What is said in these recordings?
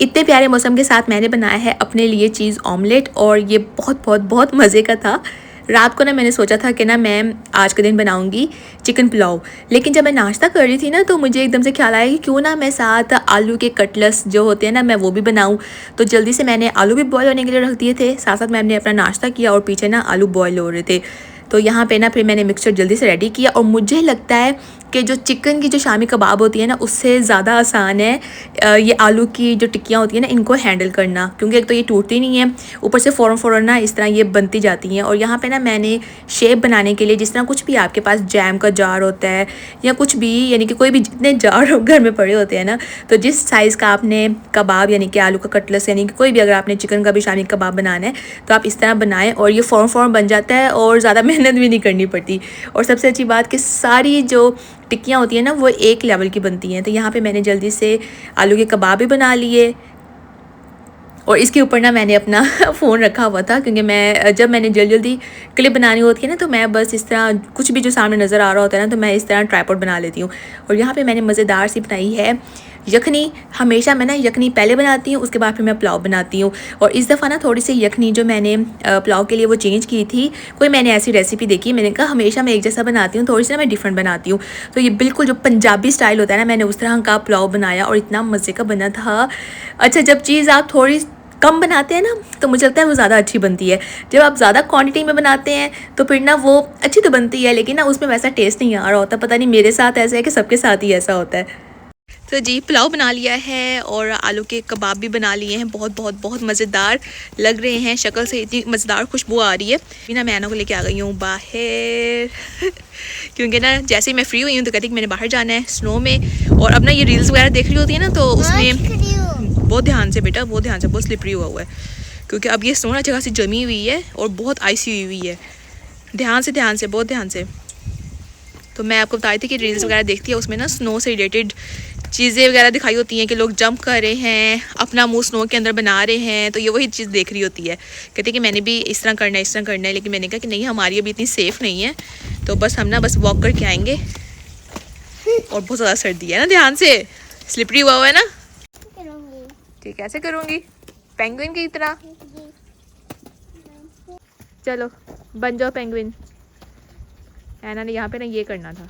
इतने प्यारे मौसम के साथ मैंने बनाया है अपने लिए चीज़ ऑमलेट और ये बहुत बहुत बहुत मज़े का था। रात को ना मैंने सोचा था कि ना मैं आज के दिन बनाऊंगी चिकन पुलाव, लेकिन जब मैं नाश्ता कर रही थी ना तो मुझे एकदम से ख्याल आया कि क्यों ना मैं साथ आलू के कटलेट्स जो होते हैं ना मैं वो भी बनाऊं। तो जल्दी से मैंने आलू भी बॉयल होने के लिए रख दिए थे, साथ साथ मैंने अपना नाश्ता किया और पीछे ना आलू बॉयल हो रहे थे। तो यहाँ पे ना फिर मैंने मिक्सचर जल्दी से रेडी किया और मुझे लगता है कि जो चिकन की जो शामी कबाब होती है ना उससे ज़्यादा आसान है ये आलू की जो टिक्कियाँ होती हैं ना इनको हैंडल करना, क्योंकि एक तो ये टूटती नहीं है, ऊपर से फ़ौरन फ़ौरन ना इस तरह ये बनती जाती हैं। और यहाँ पे ना मैंने शेप बनाने के लिए जिस तरह कुछ भी आपके पास जैम का जार होता है या कुछ भी, यानी कि कोई भी जितने जार घर में पड़े होते हैं ना, तो जिस साइज़ का आपने कबाब यानी कि आलू का कटलेट्स यानी कि कोई भी अगर आपने चिकन का भी शामी कबाब बनाना है तो आप इस तरह बनाएं और ये फ़ौरन फ़ौरन बन जाता है और ज़्यादा मेहनत भी नहीं करनी पड़ती। और सबसे अच्छी बात कि सारी जो टिक्कियाँ होती हैं ना वो एक लेवल की बनती हैं। तो यहाँ पे मैंने जल्दी से आलू के कबाब भी बना लिए और इसके ऊपर ना मैंने अपना फ़ोन रखा हुआ था, क्योंकि मैं जब मैंने जल्दी जल्दी क्लिप बनानी होती है ना तो मैं बस इस तरह कुछ भी जो सामने नज़र आ रहा होता है ना तो मैं इस तरह ट्राइपॉड बना लेती हूँ। और यहाँ पे मैंने मज़ेदार सी बनाई है यखनी। हमेशा मैं ना यखनी पहले बनाती हूँ, उसके बाद फिर मैं पुलाव बनाती हूँ। और इस दफ़ा ना थोड़ी सी यखनी जो मैंने पुलाव के लिए वो चेंज की थी, कोई मैंने ऐसी रेसिपी देखी, मैंने कहा हमेशा मैं एक जैसा बनाती हूँ, थोड़ी सी ना मैं डिफरेंट बनाती हूँ। तो ये बिल्कुल जो पंजाबी स्टाइल होता है ना मैंने उस तरह का पुलाव बनाया और इतना मज़े का बना था। अच्छा, जब चीज़ आप थोड़ी कम बनाते हैं ना तो मुझे लगता है वो ज़्यादा अच्छी बनती है। जब आप ज़्यादा क्वांटिटी में बनाते हैं तो फिर ना वो अच्छी तो बनती है लेकिन ना उसमें वैसा टेस्ट नहीं आ रहा होता। पता नहीं मेरे साथ ऐसा है कि सबके साथ ही ऐसा होता है। तो जी पुलाव बना लिया है और आलू के कबाब भी बना लिए हैं, बहुत बहुत बहुत मज़ेदार लग रहे हैं, शक्ल से इतनी मज़ेदार खुशबू आ रही है। बिना मैं को लेके आ गई हूँ बाहर क्योंकि ना जैसे ही मैं फ्री हुई हूँ तो कहती कि मैंने बाहर जाना है स्नो में। और अब ना ये रील्स वगैरह देख रही होती है ना तो उसमें बहुत ध्यान से बेटा, बहुत ध्यान से, बहुत स्लिपरी हुआ है क्योंकि अब ये स्नो ना जगह से जमी हुई है और बहुत आइसी हुई है। ध्यान से बहुत ध्यान से। तो मैं आपको बता रही थी कि रील्स वगैरह देखती है, उसमें ना स्नो से रिलेटेड चीज़ें वगैरह दिखाई होती हैं कि लोग जंप कर रहे हैं, अपना मुंह स्नो के अंदर बना रहे हैं, तो ये वही चीज़ देख रही होती है। कहती है कि मैंने भी इस तरह करना है, इस तरह करना है, लेकिन मैंने कहा कि नहीं हमारी अभी इतनी सेफ़ नहीं है, तो बस हम ना बस वॉक करके आएंगे। और बहुत ज़्यादा सर्दी है ना, ध्यान से, स्लिपरी हुआ है ना। ठीक, कैसे करूँगी पेंगुइन की तरह। चलो बन जाओ पेंगुइन। ऐना ने यहाँ पे ना ये करना था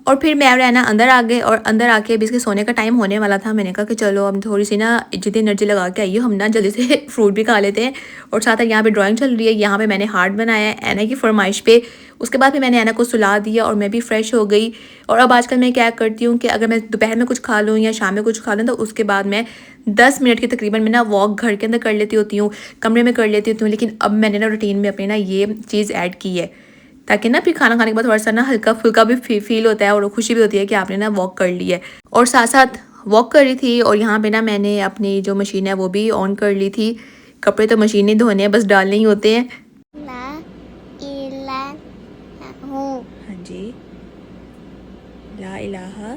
और फिर मैं और ऐना अंदर आ गए और अंदर आके अभी इसके सोने का टाइम होने वाला था। मैंने कहा कि चलो अब थोड़ी सी ना जितनी एनर्जी लगा के आई हो हम ना जल्दी से फ्रूट भी खा लेते हैं। और साथ यहाँ पे ड्राइंग चल रही है, यहाँ पे मैंने हार्ट बनाया है ऐना की फरमाइश पे। उसके बाद फिर मैंने ऐना को सुला दिया और मैं भी फ्रेश हो गई। और अब आजकल मैं क्या करती हूँ कि अगर मैं दोपहर में कुछ खा लूँ या शाम में कुछ खा लूँ तो उसके बाद मैं 10 मिनट की तकरीबन मैं ना वॉक घर के अंदर कर लेती होती हूँ, कमरे में कर लेती होती हूँ। लेकिन अब मैंने ना रूटीन में अपने ना ये चीज़ ऐड की है ताकि ना फिर खाना खाने के बाद थोड़ा सा ना हल्का फुल्का भी फील होता है और खुशी भी होती है कि आपने ना वॉक कर ली है। और साथ साथ वॉक कर रही थी और यहाँ पे ना मैंने अपनी जो मशीन है वो भी ऑन कर ली थी। कपड़े तो मशीन ही धोने हैं, बस डालने ही होते हैं। हाँ जी, ला इलाहा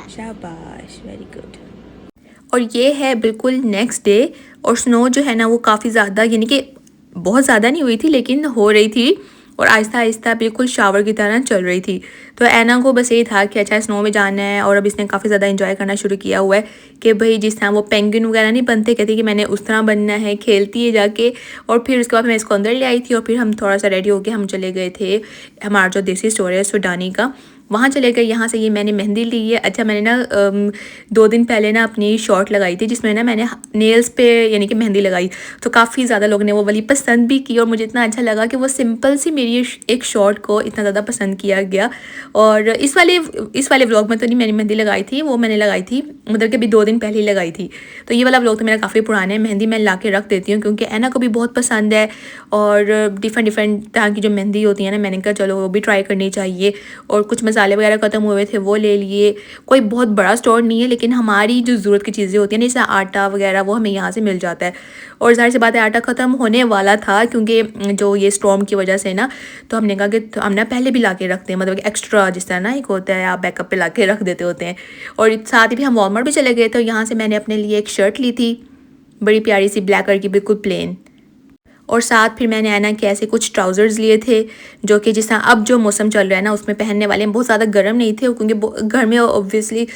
शाबाश, वेरी गुड। और ये है बिल्कुल नेक्स्ट डे और स्नो जो है ना वो काफ़ी ज़्यादा, यानी कि बहुत ज़्यादा नहीं हुई थी लेकिन हो रही थी और आहिस्ता आहिस्ता बिल्कुल शावर की तरह चल रही थी। तो ऐना को बस यही था कि अच्छा स्नो में जाना है और अब इसने काफ़ी ज़्यादा एंजॉय करना शुरू किया हुआ है कि भाई जिस तरह वो पेंगुइन वगैरह नहीं बनते, कहती कि मैंने उस तरह बनना है, खेलती है जाके। और फिर उसके बाद मैं इसको अंदर ले आई थी और फिर हम थोड़ा सा रेडी होके हम चले गए थे हमारा जो देसी स्टोर है सुडानी का, वहाँ चले गए। यहाँ से ये मैंने मेहंदी ली है। अच्छा, मैंने ना 2 दिन पहले ना अपनी शॉर्ट लगाई थी जिसमें ना मैंने नेल्स पे यानी कि मेहंदी लगाई, तो काफ़ी ज़्यादा लोगों ने वो वाली पसंद भी की और मुझे इतना अच्छा लगा कि वो सिंपल सी मेरी एक शॉर्ट को इतना ज़्यादा पसंद किया गया। और इस वाले व्लॉग में तो नहीं मैंने मेहंदी लगाई थी, वो मैंने लगाई थी मतलब कि अभी 2 दिन पहले ही लगाई थी। तो ये वाला व्लॉग तो मेरा काफ़ी पुराना है। मेहंदी मैं ला के रख देती हूँ क्योंकि ऐना को भी बहुत पसंद है और डिफरेंट तरह की जो मेहंदी होती है ना, मैंने कहा चलो वो भी ट्राई करनी चाहिए। और कुछ मसाले वगैरह ख़त्म हुए थे वो ले लिए। कोई बहुत बड़ा स्टोर नहीं है लेकिन हमारी जो ज़रूरत की चीज़ें होती हैं ना जैसे आटा वगैरह वो हमें यहाँ से मिल जाता है। और ज़ाहिर सी बात है आटा ख़त्म होने वाला था क्योंकि जो ये स्टॉर्म की वजह से ना, तो हमने कहा कि हम ना पहले भी ला के रखते हैं, मतलब एक्स्ट्रा जिस तरह ना एक होता है आप बैकअप पे ला के रख देते होते हैं। और साथ ही भी हम वॉलमार्ट भी चले गए तो यहाँ से मैंने अपने लिए एक शर्ट ली थी, बड़ी प्यारी सी ब्लैक कलर की, बिल्कुल प्लेन। और साथ फिर मैंने ऐना के ऐसे कुछ ट्राउज़र्स लिए थे जो कि जिस तरह अब जो मौसम चल रहा है ना उसमें पहनने वाले हैं। बहुत ज़्यादा गर्म नहीं थे क्योंकि घर में ऑब्वियसली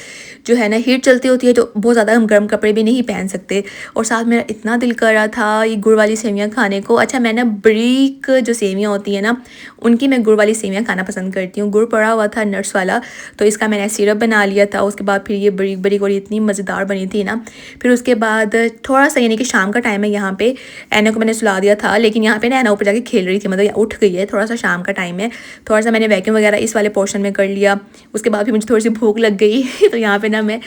जो है ना हीट चलती होती है, तो बहुत ज़्यादा हम गर्म कपड़े भी नहीं पहन सकते। और साथ मेरा इतना दिल कर रहा था ये गुड़ वाली सेवियाँ खाने को। अच्छा, मैं ना बारीक जो सेवियाँ होती हैं ना उनकी मैं गुड़ वाली सेवियाँ खाना पसंद करती हूँ। गुड़ पड़ा हुआ था नट्स वाला, तो इसका मैंने सिरप बना लिया था। उसके बाद फिर ये बारीक बारीक और इतनी मज़ेदार बनी थी ना। फिर उसके बाद थोड़ा सा, यानी कि शाम का टाइम है, यहाँ पे ऐना को मैंने सुला दिया था, लेकिन यहाँ पे ना ऐना ऊपर जाके खेल रही थी, मतलब उठ गई है। थोड़ा सा शाम का टाइम है, थोड़ा सा मैंने वैक्यूम वगैरह इस वाले पोर्शन में कर लिया। उसके बाद फिर मुझे थोड़ी सी भूख लग गई तो यहाँ पे ना मैं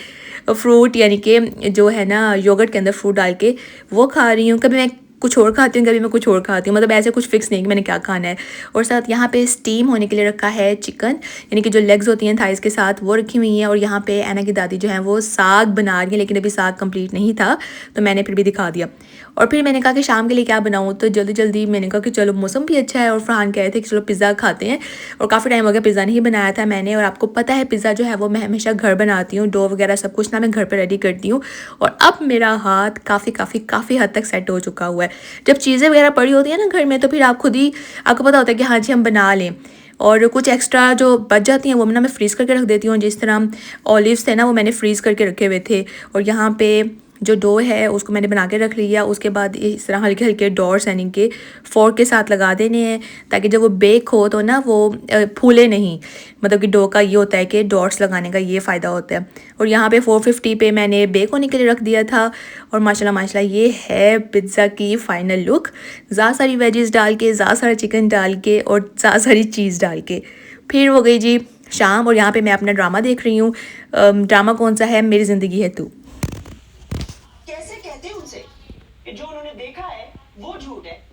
फ्रूट, यानी कि जो है ना योगर्ट के अंदर फ्रूट डाल के वो खा रही हूँ। कभी मैं कुछ और खाती हूँ, कभी मैं कुछ और खाती हूँ, मतलब ऐसे कुछ फिक्स नहीं कि मैंने क्या खाना है। और साथ यहाँ पे स्टीम होने के लिए रखा है चिकन, यानी कि जो लेग्स होती हैं थाइस के साथ वो रखी हुई हैं। और यहाँ पे ऐना की दादी जो है वो साग बना रही है, लेकिन अभी साग कंप्लीट नहीं था तो मैंने फिर भी दिखा दिया। और फिर मैंने कहा कि शाम के लिए क्या बनाऊँ, तो जल्दी जल्दी मैंने कहा कि चलो मौसम भी अच्छा है और फरहान कह रहे थे कि चलो पिज़्ज़ा खाते हैं। और काफ़ी टाइम हो गया पिज़्ज़ा नहीं बनाया था मैंने। और आपको पता है पिज़्ज़ा जो है वो मैं हमेशा घर बनाती हूँ, डो वगैरह सब कुछ ना मैं घर पर रेडी करती हूँ। और अब मेरा हाथ काफ़ी हद तक सेट हो चुका हुआ है। जब चीज़ें वगैरह पड़ी होती है ना घर में, तो फिर आप खुद ही, आपको पता होता है कि हाँ जी हम बना लें। और कुछ एक्स्ट्रा जो बच जाती हैं वो ना मैं फ्रीज़ करके रख देती हूँ। जिस तरह ऑलिव्स थे ना वो मैंने फ्रीज़ करके रखे हुए थे। और यहाँ पे जो डो है उसको मैंने बना के रख लिया। उसके बाद इस तरह हल्के हल्के डॉट्स यानी कि फोर्क के साथ लगा देने हैं, ताकि जब वो बेक हो तो ना वो फूले नहीं। मतलब कि डो का ये होता है कि डॉट्स लगाने का ये फ़ायदा होता है। और यहाँ पे 450 पे मैंने बेक होने के लिए रख दिया था। और माशाल्लाह ये है पिज़्ज़ा की फ़ाइनल लुक। ज़्यादा सारी वेजिस डाल के, ज़्यादा सारा चिकन डाल के और ज़्यादा सारी चीज़ डाल के फिर हो गई जी शाम। और यहाँ पे मैं अपना ड्रामा देख रही हूँ। ड्रामा कौन सा है? मेरी ज़िंदगी है तू। कैसे कहते हैं उनसे कि जो उन्होंने देखा है वो झूठ है।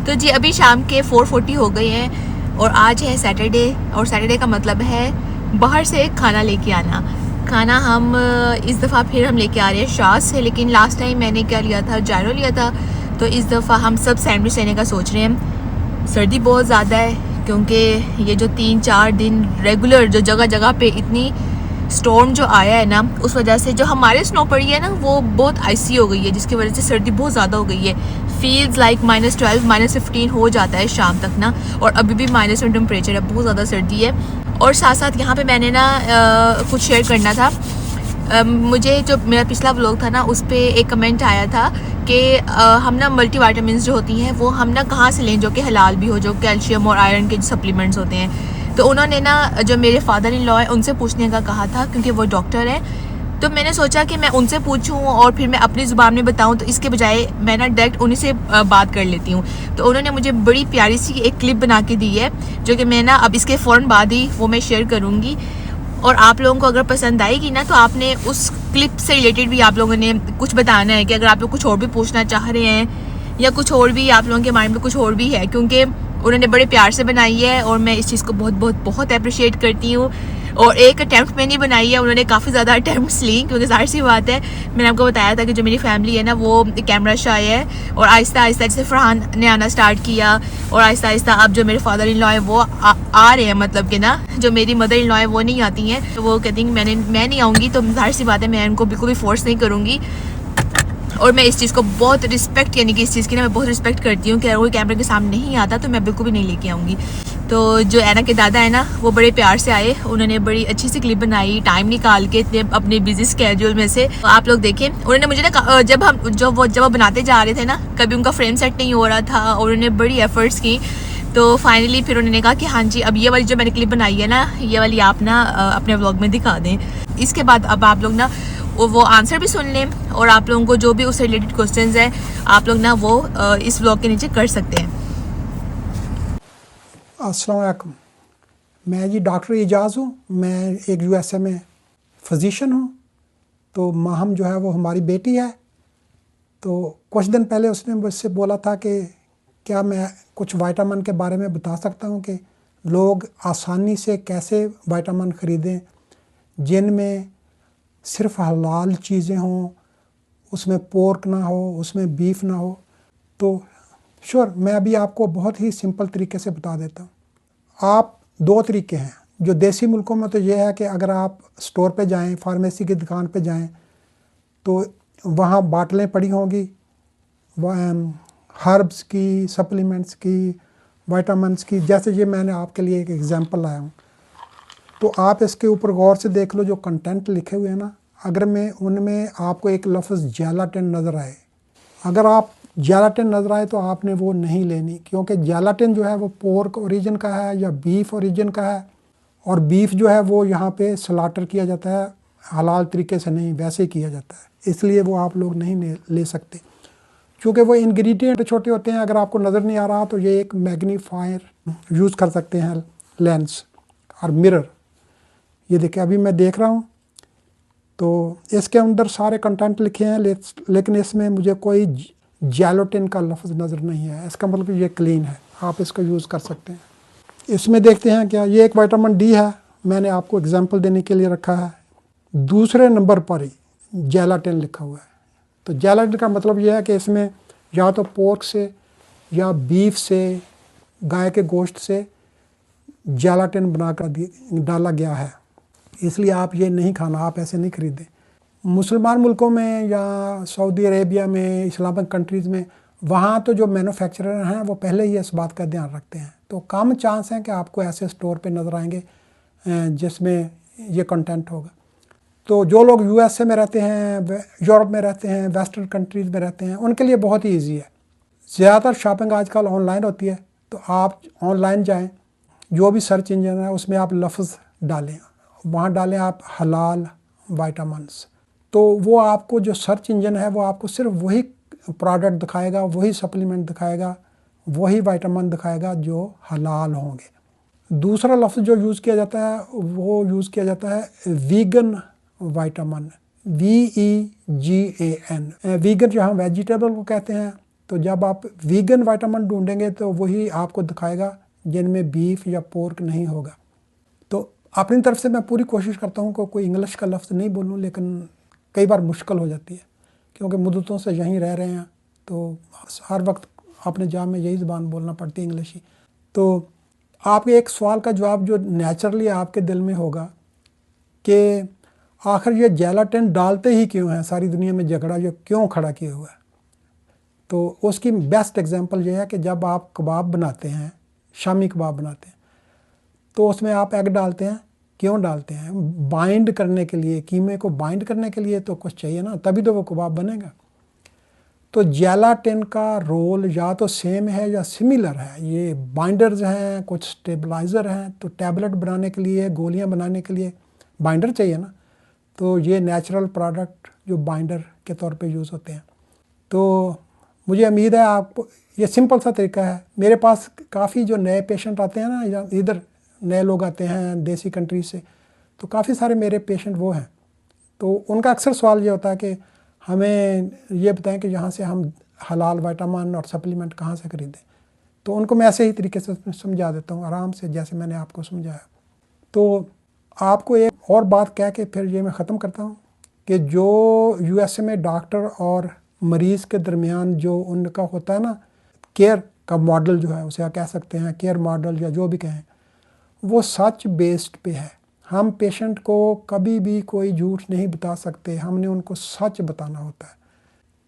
तो जी अभी शाम के 4:40 हो गए हैं और आज है सैटरडे। और सैटरडे का मतलब है बाहर से खाना लेके आना। खाना हम इस दफ़ा फिर हम लेके आ रहे हैं शाह से, लेकिन लास्ट टाइम मैंने क्या लिया था, जायरो लिया था। तो इस दफ़ा हम सब सैंडविच लेने का सोच रहे हैं। सर्दी बहुत ज़्यादा है क्योंकि ये जो 3-4 दिन रेगुलर जो जगह जगह पे इतनी स्टॉर्म जो आया है ना, उस वजह से जो हमारे स्नो पड़ी है ना वो बहुत आइसी हो गई है, जिसकी वजह से सर्दी बहुत ज़्यादा हो गई है। फील्स लाइक -12 -15 हो जाता है शाम तक ना, और अभी भी माइनस में टेम्परेचर है, बहुत ज़्यादा सर्दी है। और साथ साथ यहाँ पे मैंने ना कुछ शेयर करना था। मुझे जो मेरा पिछला व्लॉग था ना उस पर एक कमेंट आया था कि हम ना मल्टीविटामिन्स जो होती हैं वो हम ना कहाँ से लें जो कि हलाल भी हो, जो कैल्शियम और आयरन के सप्लीमेंट्स होते हैं। तो उन्होंने ना जो मेरे फादर इन लॉ है उनसे पूछने का कहा था, क्योंकि वो डॉक्टर हैं। तो मैंने सोचा कि मैं उनसे पूछूं और फिर मैं अपनी ज़ुबान में बताऊं, तो इसके बजाय मैं ना डायरेक्ट उन्हीं से बात कर लेती हूँ। तो उन्होंने मुझे बड़ी प्यारी सी एक क्लिप बना के दी है, जो कि मैं ना अब इसके फ़ौरन बाद ही वो मैं शेयर करूँगी। और आप लोगों को अगर पसंद आएगी ना तो आपने उस क्लिप से रिलेटेड भी आप लोगों ने कुछ बताना है, कि अगर आप लोग कुछ और भी पूछना चाह रहे हैं या कुछ और भी आप लोगों के माइंड में कुछ और भी है, क्योंकि उन्होंने बड़े प्यार से बनाई है और मैं इस चीज़ को बहुत अप्रिशिएट करती हूँ। और एक अटैम्प्ट मैंने बनाई है, उन्होंने काफ़ी ज़्यादा अटैम्प्ट्स ली, क्योंकि ज़ाहिर सी बात है, मैंने आपको बताया था कि जो मेरी फैमिली है ना वो कैमरा शाय है। और आहिस्ता आहिस्ता जैसे फरहान ने आना स्टार्ट किया और आहिस्ता आहिस्ता अब जो मेरे फादर इन लॉ है वो आ रहे हैं, मतलब कि ना जो मेरी मदर इन लॉ है वो नहीं आती हैं। तो वो कहती हैं मैं नहीं आऊँगी, तो ज़ाहिर सी बात है मैं उनको बिल्कुल भी फोर्स नहीं करूँगी। और मैं इस चीज़ को बहुत रिस्पेक्ट, यानी कि इस चीज़ की ना मैं बहुत रिस्पेक्ट करती हूँ कि अगर कोई कैमरे के सामने नहीं आता तो मैं बिल्कुल भी नहीं लेके आऊँगी। तो जो ऐना के दादा है ना वो बड़े प्यार से आए, उन्होंने बड़ी अच्छी सी क्लिप बनाई टाइम निकाल के अपने बिजी स्केड्यूल में से। आप लोग देखें, उन्होंने मुझे ना जब वो बनाते जा रहे थे ना, कभी उनका फ्रेम सेट नहीं हो रहा था और उन्होंने बड़ी एफर्ट्स की। तो फाइनली फिर उन्होंने कहा कि हाँ जी अब ये वाली जो मैंने क्लिप बनाई है ना, ये वाली आप ना अपने व्लॉग में दिखा दें। इसके बाद अब आप लोग ना वो आंसर भी सुन लें, और आप लोगों को जो भी उससे रिलेटेड क्वेश्चंस हैं आप लोग ना वो इस व्लॉग के नीचे कर सकते हैं। अस्सलाम वालेकुम, मैं जी डॉक्टर एजाज़ हूँ। मैं एक यूएसए में फ़िज़िशियन हूँ। तो माहम जो है वो हमारी बेटी है। तो कुछ दिन पहले उसने मुझसे बोला था कि क्या मैं कुछ विटामिन के बारे में बता सकता हूँ कि लोग आसानी से कैसे विटामिन ख़रीदें जिनमें सिर्फ हलाल चीज़ें हों, उसमें पोर्क ना हो, उसमें बीफ ना हो। तो श्योर मैं अभी आपको बहुत ही सिंपल तरीके से बता देता हूँ। आप 2 तरीके हैं जो देसी मुल्कों में तो ये है कि अगर आप स्टोर पे जाएं, फार्मेसी की दुकान पे जाएं, तो वहाँ बाटलें पड़ी होंगी हर्ब्स की, सप्लीमेंट्स की, विटामिन्स की। जैसे ये मैंने आपके लिए एक एग्जांपल लाया हूँ, तो आप इसके ऊपर गौर से देख लो जो कंटेंट लिखे हुए हैं ना, अगर मैं उनमें आपको एक लफ्ज़ जेलाटिन नज़र आए, अगर आप जेलाटिन नज़र आए तो आपने वो नहीं लेनी, क्योंकि जेलाटिन जो है वो पोर्क ओरिजिन का है या बीफ ओरिजिन का है, और बीफ जो है वो यहाँ पे स्लाटर किया जाता है, हलाल तरीके से नहीं, वैसे ही किया जाता है, इसलिए वो आप लोग नहीं ले सकते, क्योंकि वो इंग्रेडिएंट छोटे होते हैं। अगर आपको नज़र नहीं आ रहा तो ये एक मैग्नीफायर यूज़ कर सकते हैं, लेंस और मिरर। ये देखिए अभी मैं देख रहा हूँ, तो इसके अंदर सारे कंटेंट लिखे हैं, लेकिन इसमें मुझे कोई जेलाटिन का लफ्ज़ नज़र नहीं है। इसका मतलब ये क्लीन है, आप इसका यूज़ कर सकते हैं। इसमें देखते हैं क्या, ये एक विटामिन डी है, मैंने आपको एग्जांपल देने के लिए रखा है। दूसरे नंबर पर ही जेलाटिन लिखा हुआ है। तो जेलाटिन का मतलब यह है कि इसमें या तो पोर्क से या बीफ से, गाय के गोश्त से जेलाटिन बनाकर डाला गया है, इसलिए आप ये नहीं खाना, आप ऐसे नहीं खरीदें। मुसलमान मुल्कों में या सऊदी अरेबिया में, इस्लामिक कंट्रीज़ में, वहाँ तो जो मैन्युफैक्चरर हैं वो पहले ही इस बात का ध्यान रखते हैं, तो कम चांस है कि आपको ऐसे स्टोर पे नज़र आएंगे जिसमें ये कंटेंट होगा। तो जो लोग यूएसए में रहते हैं, यूरोप में रहते हैं, वेस्टर्न कंट्रीज़ में रहते हैं, उनके लिए बहुत ही ईजी है। ज़्यादातर शॉपिंग आजकल ऑनलाइन होती है, तो आप ऑनलाइन जाएँ, जो भी सर्च इंजन है उसमें आप लफ्ज़ डालें, वहाँ डालें आप हलाल विटामिन्स, तो वो आपको जो सर्च इंजन है वो आपको सिर्फ वही प्रोडक्ट दिखाएगा, वही सप्लीमेंट दिखाएगा, वही विटामिन दिखाएगा जो हलाल होंगे। दूसरा लफ्ज़ जो यूज़ किया जाता है वो यूज़ किया जाता है वीगन विटामिन, VEGAN। वीगन जहाँ वेजिटेबल को कहते हैं, तो जब आप वीगन विटामिन ढूंढेंगे तो वही आपको दिखाएगा जिनमें बीफ या पोर्क नहीं होगा। तो अपनी तरफ से मैं पूरी कोशिश करता हूँ कि कोई इंग्लिश का लफ्ज़ नहीं बोलूँ, लेकिन कई बार मुश्किल हो जाती है, क्योंकि मुद्दतों से यहीं रह रहे हैं, तो हर वक्त अपने जाम में यही ज़बान बोलना पड़ती है, इंग्लिश ही। तो आपके एक सवाल का जवाब जो नेचुरली आपके दिल में होगा कि आखिर ये जेलाटिन डालते ही क्यों हैं, सारी दुनिया में झगड़ा जो क्यों खड़ा किया हुआ है। तो उसकी बेस्ट एग्जांपल ये है कि जब आप कबाब बनाते हैं, शामी कबाब बनाते हैं, तो उसमें आप एग डालते हैं, क्यों डालते हैं? बाइंड करने के लिए, कीमे को बाइंड करने के लिए तो कुछ चाहिए ना, तभी तो वो कबाब बनेगा। तो जेलाटिन का रोल या तो सेम है या सिमिलर है। ये बाइंडर्स हैं, कुछ स्टेबलाइज़र हैं, तो टैबलेट बनाने के लिए, गोलियां बनाने के लिए बाइंडर चाहिए ना, तो ये नेचुरल प्रोडक्ट जो बाइंडर के तौर पे यूज़ होते हैं। तो मुझे उम्मीद है आपको ये सिंपल सा तरीका है। मेरे पास काफ़ी जो नए पेशेंट आते हैं ना, या इधर नए लोग आते हैं देसी कंट्री से, तो काफ़ी सारे मेरे पेशेंट वो हैं। तो उनका अक्सर सवाल ये होता है कि हमें ये बताएं कि यहाँ से हम हलाल विटामिन और सप्लीमेंट कहाँ से खरीदें। तो उनको मैं ऐसे ही तरीके से समझा देता हूँ, आराम से, जैसे मैंने आपको समझाया। तो आपको एक और बात कह के फिर ये मैं ख़त्म करता हूँ कि जो यूएसए में डॉक्टर और मरीज़ के दरमियान जो उनका होता है ना, केयर का मॉडल जो है, उसे आप कह सकते हैं केयर मॉडल या जो भी कहें, वो सच बेस्ड पे है। हम पेशेंट को कभी भी कोई झूठ नहीं बता सकते, हमने उनको सच बताना होता है।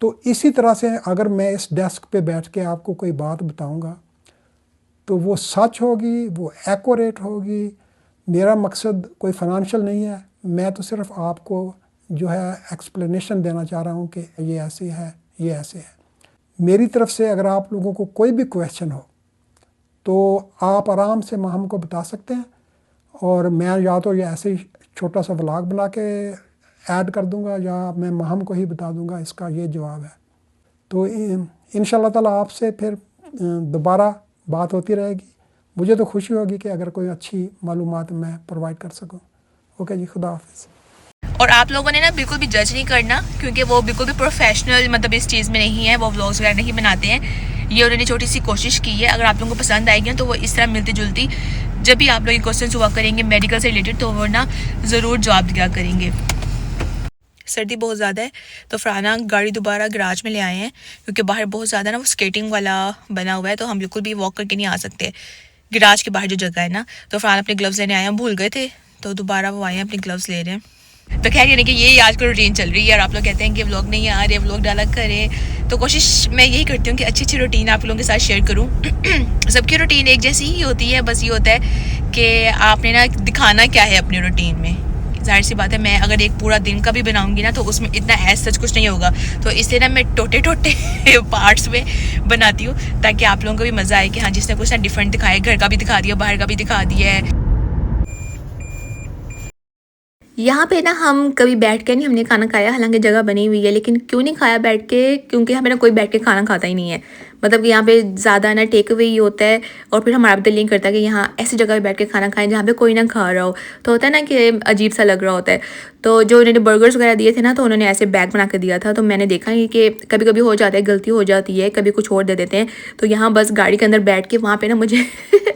तो इसी तरह से अगर मैं इस डेस्क पे बैठ के आपको कोई बात बताऊंगा तो वो सच होगी, वो एक्यूरेट होगी। मेरा मकसद कोई फाइनेंशियल नहीं है, मैं तो सिर्फ आपको जो है एक्सप्लेनेशन देना चाह रहा हूँ कि ये ऐसे है, ये ऐसे है। मेरी तरफ से अगर आप लोगों को कोई भी क्वेश्चन हो तो आप आराम से माहम को बता सकते हैं, और मैं या तो ये ऐसे ही छोटा सा व्लॉग बना के ऐड कर दूंगा, या मैं माहम को ही बता दूंगा इसका ये जवाब है। तो इंशाल्लाह ताला आपसे फिर दोबारा बात होती रहेगी। मुझे तो खुशी होगी कि अगर कोई अच्छी मालूमात मैं प्रोवाइड कर सकूं। ओके जी, खुदा हाफिज़। और आप लोगों ने ना बिल्कुल भी जज नहीं करना, क्योंकि वो बिल्कुल भी प्रोफेशनल मतलब इस चीज़ में नहीं है, वो व्लॉग्स वगैरह नहीं बनाते हैं। ये उन्होंने छोटी सी कोशिश की है। अगर आप लोगों को पसंद आएगी तो वो इस तरह मिलती जुलती, जब भी आप लोग क्वेश्चन हुआ करेंगे मेडिकल से रिलेटेड, तो वो ना ज़रूर जवाब दिया करेंगे। सर्दी बहुत ज़्यादा है, तो फराना गाड़ी दोबारा गराज में ले आए हैं, क्योंकि बाहर बहुत ज़्यादा ना वो स्केटिंग वाला बना हुआ है, तो हम बिल्कुल भी वॉक करके नहीं आ सकते। गिराज के बाहर जो जगह है ना, तो फरहान अपने ग्लव्स लेने आए हैं, भूल गए थे तो दोबारा वो आए हैं अपने ग्लव्स ले रहे हैं। तो खैर यानी कि ये आजकल रूटीन चल रही है और आप लोग कहते हैं कि व्लॉग नहीं आ रहे, व्लॉग डाला करें, तो कोशिश मैं यही करती हूँ कि अच्छी अच्छी रूटीन आप लोगों के साथ शेयर करूँ। सबकी रूटीन एक जैसी ही होती है, बस ये होता है कि आपने ना दिखाना क्या है अपनी रूटीन में। जाहिर सी बात है, मैं अगर एक पूरा दिन का भी बनाऊंगी ना तो उसमें इतना ऐसा सच कुछ नहीं होगा, तो इसलिए ना मैं टोटे टोटे पार्ट्स में बनाती हूँ ताकि आप लोगों को भी मज़ा आए कि हाँ जिसने कुछ ना डिफरेंट दिखाया, घर का भी दिखा दिया, बाहर का भी दिखा दिया है। यहाँ पे ना हम कभी बैठ के नहीं हमने खाना खाया, हालांकि जगह बनी हुई है, लेकिन क्यों नहीं खाया बैठ के, क्योंकि हमें ना कोई बैठ के खाना खाता ही नहीं है। मतलब कि यहाँ पे ज़्यादा ना टेक अवे ही होता है, और फिर हमारा दिल नहीं करता कि यहाँ ऐसी जगह पे बैठ के खाना खाएं जहाँ पे कोई ना खा रहा हो, तो होता है ना कि अजीब सा लग रहा होता है। तो जो उन्होंने बर्गर्स वगैरह दिए थे ना, तो उन्होंने ऐसे बैग बना के दिया था, तो मैंने देखा कि कभी कभी हो जाता है, गलती हो जाती है, कभी कुछ और दे देते हैं। तो यहाँ बस गाड़ी के अंदर बैठ के वहाँ पे ना मुझे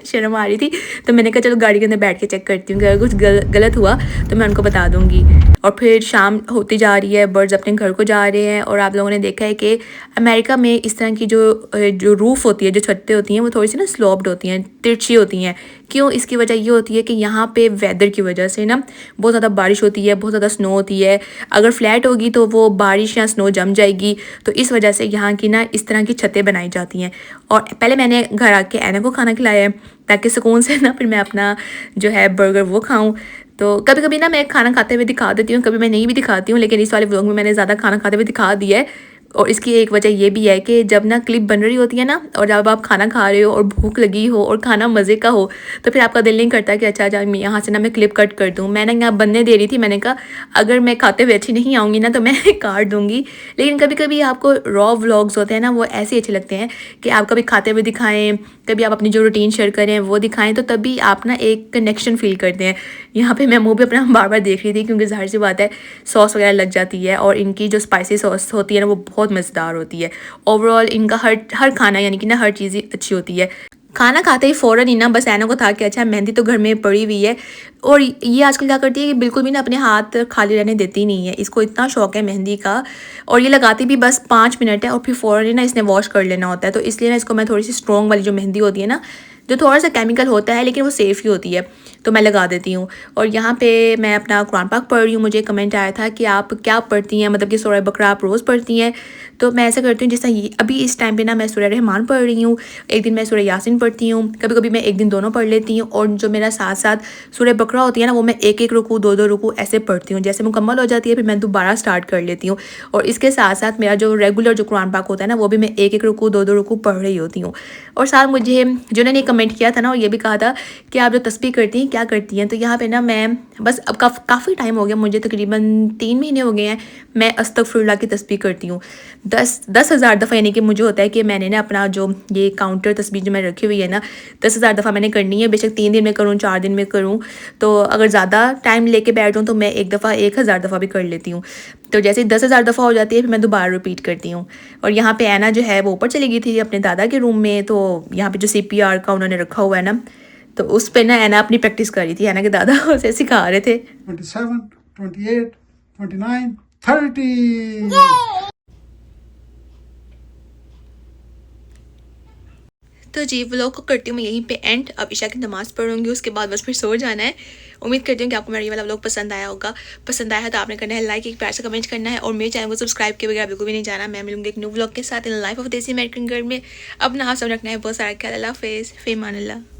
शर्म आ रही थी, तो मैंने कहा चलो गाड़ी के अंदर बैठ के चेक करती हूँ कि अगर कुछ गलत हुआ तो मैं उनको बता दूँगी। और फिर शाम होती जा रही है, बर्ड्स अपने घर को जा रहे हैं, और आप लोगों ने देखा है कि अमेरिका में इस तरह की जो रूफ़ होती है, जो छतें होती हैं, वो थोड़ी सी ना स्लोप्ड होती हैं, तिरछी होती हैं। क्यों? इसकी वजह ये होती है कि यहाँ पे वेदर की वजह से ना बहुत ज़्यादा बारिश होती है, बहुत ज़्यादा स्नो होती है। अगर फ्लैट होगी तो वो बारिश या स्नो जम जाएगी, तो इस वजह से यहाँ की ना इस तरह की छतें बनाई जाती हैं। और पहले मैंने घर आके ऐना को खाना खिलाया है ताकि सुकून से ना फिर मैं अपना जो है बर्गर वो खाऊं। तो कभी कभी ना मैं खाना खाते हुए दिखा देती हूँ, कभी मैं नहीं भी दिखाती हूँ, लेकिन इस वाले व्लॉग में मैंने ज़्यादा खाना खाते हुए दिखा दिया है। और इसकी एक वजह ये भी है कि जब ना क्लिप बन रही होती है ना, और जब आप खाना खा रहे हो और भूख लगी हो और खाना मज़े का हो, तो फिर आपका दिल नहीं करता कि अच्छा यहाँ से ना मैं क्लिप कट कर दूँ। मैंने यहाँ बनने दे रही थी, मैंने कहा अगर मैं खाते हुए अच्छी नहीं आऊँगी ना तो मैं काट दूँगी। लेकिन कभी कभी आपको रॉ व्लॉग्स होते हैं ना, वो ऐसे अच्छे लगते हैं कि आप कभी खाते हुए दिखाएं, कभी आप अपनी जो रूटीन शेयर करें वो दिखाएं, तो तभी आप ना एक कनेक्शन फील करते हैं। यहाँ पे मैं मुँह भी अपना बार बार देख रही थी, क्योंकि जाहिर सी बात है सॉस वगैरह लग जाती है, और इनकी जो स्पाइसी सॉस होती है ना वो बहुत मज़ेदार होती है। ओवरऑल इनका हर खाना यानी कि ना हर चीज़ अच्छी होती है। खाना खाते ही फ़ौरन ही ना बस ऐना को था कि अच्छा मेहंदी तो घर में पड़ी हुई है, और ये आजकल क्या करती है कि बिल्कुल भी ना अपने हाथ खाली रहने देती नहीं है। इसको इतना शौक है मेहंदी का, और ये लगाती भी बस 5 मिनट है और फिर फ़ौरन ही ना इसने वॉश कर लेना होता है। तो इसलिए ना इसको मैं थोड़ी सी स्ट्रॉन्ग वाली जो मेहंदी होती है ना, जो थोड़ा सा केमिकल होता है लेकिन वो सेफ़ ही होती है, तो मैं लगा देती हूँ। और यहाँ पे मैं अपना कुरान पाक पढ़ रही हूँ। मुझे कमेंट आया था कि आप क्या पढ़ती हैं, मतलब कि सूरह बकरा आप रोज़ पढ़ती हैं। तो मैं ऐसा करती हूँ जैसा अभी इस टाइम पे ना मैं सूरह रहमान पढ़ रही हूँ, एक दिन मैं सूरह यासीन पढ़ती हूँ, कभी कभी मैं एक दिन दोनों पढ़ लेती हूँ। और जो मेरा साथ साथ सूरह बकरा होती है ना, वो मैं एक एक रुकू दो रुकू ऐसे पढ़ती हूँ। जैसे मुकम्मल हो जाती है फिर मैं दोबारा स्टार्ट कर लेती हूँ। और इसके साथ साथ मेरा जो रेगुलर जो कुरान पाक होता है ना, वो भी मैं एक एक रुकू दो रुकू पढ़ रही होती हूँ। और साथ मुझे जिन्होंने कमेंट किया था ना, और ये भी कहा था कि आप जो तस्बीह करती हैं क्या करती हैं, तो यहाँ पे ना मैं बस अब काफ़ी टाइम हो गया, मुझे तकरीबन 3 महीने हो गए हैं, मैं अस्तगफिरुल्लाह की तस्बीह करती हूँ 10,000 दफ़ा। यानी कि मुझे होता है कि मैंने ना अपना जो ये काउंटर तस्बीह जो मैं रखी हुई है ना, 10,000 दफ़ा मैंने करनी है। बेशक 3 दिन में करूँ 4 दिन में करूँ, तो अगर ज़्यादा टाइम लेके बैठ जाऊँ तो मैं एक दफ़ा 1,000 दफ़ा भी कर लेती हूँ। तो जैसे 10,000 दफ़ा हो जाती है फिर मैं दोबारा रिपीट करती हूँ। और यहाँ पे ऐना जो है वो ऊपर चली गई थी अपने दादा के रूम में, तो यहाँ पे जो CPR का उन्होंने रखा हुआ है ना, तो उस पे ना ऐना अपनी प्रैक्टिस कर रही थी। ऐना के दादा उसे सिखा रहे थे। 27, 28, 29, 30। तो जी व्लॉग को करती हूँ मैं यहीं पे एंड। अब ईशा की नमाज़ पढ़ूंगी, उसके बाद बस फिर सो जाना है। उम्मीद करती हूँ कि आपको मेरा ये वाला व्लॉग पसंद आया होगा। पसंद आया है तो आपने करना है लाइक, एक प्यार से कमेंट करना है, और मेरे चैनल को सब्सक्राइब के बगैर बिल्कुल भी नहीं जाना। मैं मिलूंगी एक न्यू व्लॉग के साथ इन लाइफ ऑफ देसी अमेरिकन गर्ल में। अपना हाथ सब रखना है, बहुत सारा ख्याल। अल्लाह हाफिज़, फ़ी अमान अल्लाह।